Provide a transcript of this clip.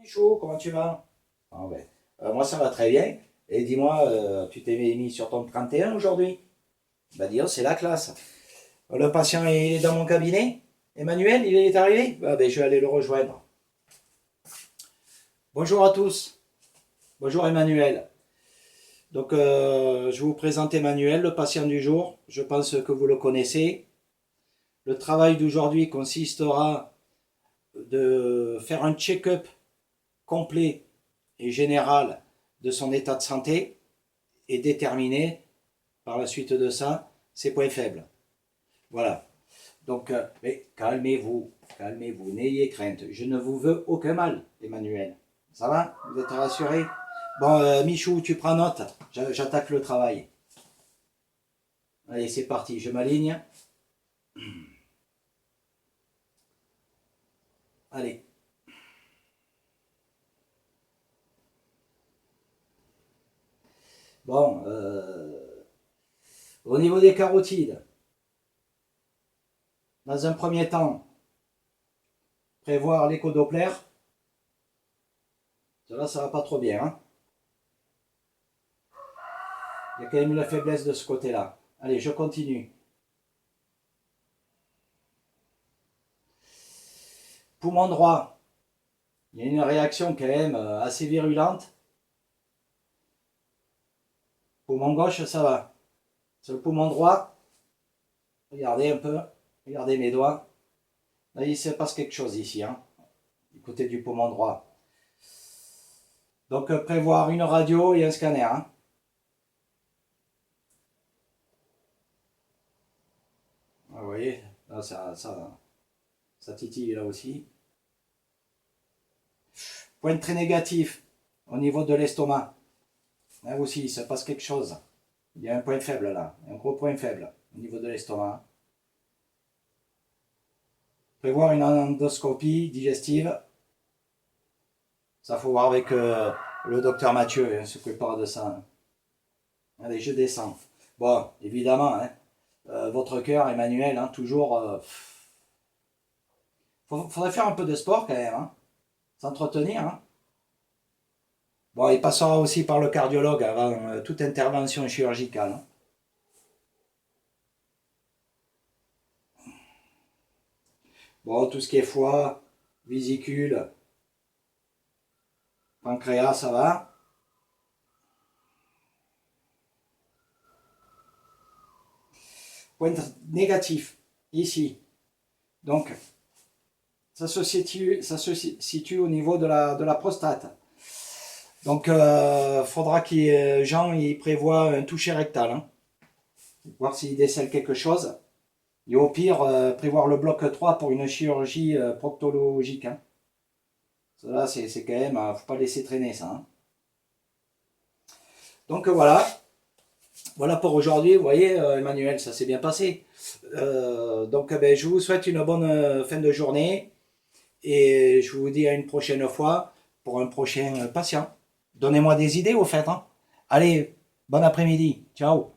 Michou, comment tu vas? Ah ouais. Moi ça va très bien. Et dis-moi, tu t'es mis sur ton 31 aujourd'hui? Bah dis donc, c'est la classe. Le patient il est dans mon cabinet. Emmanuel, il est arrivé? Ah ben, je vais aller le rejoindre. Bonjour à tous. Bonjour Emmanuel. Donc je vous présente Emmanuel, le patient du jour. Je pense que vous le connaissez. Le travail d'aujourd'hui consistera de faire un check-up complet et général de son état de santé et déterminer par la suite de ça ses points faibles. Voilà. Donc, mais calmez-vous, calmez-vous, n'ayez crainte. Je ne vous veux aucun mal, Emmanuel. Ça va? Vous êtes rassuré? Bon, Michou, tu prends note. J'attaque le travail. Allez, c'est parti. Je m'aligne. Allez. Bon, au niveau des carotides, dans un premier temps, prévoir l'écho-doppler. Ça va pas trop bien. Hein. Il y a quand même une faiblesse de ce côté-là. Allez, je continue. Poumon droit, il y a une réaction quand même assez virulente. Poumon gauche, ça va. Sur le poumon droit, regardez un peu, regardez mes doigts. Là, il se passe quelque chose ici, hein, du côté du poumon droit. Donc, prévoir une radio et un scanner. Hein. Ah, vous voyez, là, ça titille là aussi. Point très négatif au niveau de l'estomac. Là aussi, il se passe quelque chose. Il y a un point faible là, un gros point faible au niveau de l'estomac. Prévoir une endoscopie digestive. Ça, faut voir avec le docteur Mathieu, hein, s'occupe pas de ça. Hein. Allez, je descends. Bon, évidemment, hein, votre cœur, Emmanuel, hein, toujours. Faudrait faire un peu de sport quand même, hein, s'entretenir. Hein. Bon, il passera aussi par le cardiologue avant toute intervention chirurgicale. Hein. Bon, tout ce qui est foie, vésicule, pancréas, ça va. Point négatif, ici. Donc, ça se situe au niveau de la prostate. Donc, faudra que Jean il prévoit un toucher rectal. Hein. Voir s'il décèle quelque chose. Et au pire, prévoir le bloc 3 pour une chirurgie proctologique. Hein. Ça, c'est quand même, faut pas laisser traîner ça. Hein. Donc voilà. Voilà pour aujourd'hui. Vous voyez, Emmanuel, ça s'est bien passé. Donc, ben, je vous souhaite une bonne fin de journée. Et je vous dis à une prochaine fois pour un prochain patient. Donnez-moi des idées au fait. Hein. Allez, bon après-midi. Ciao.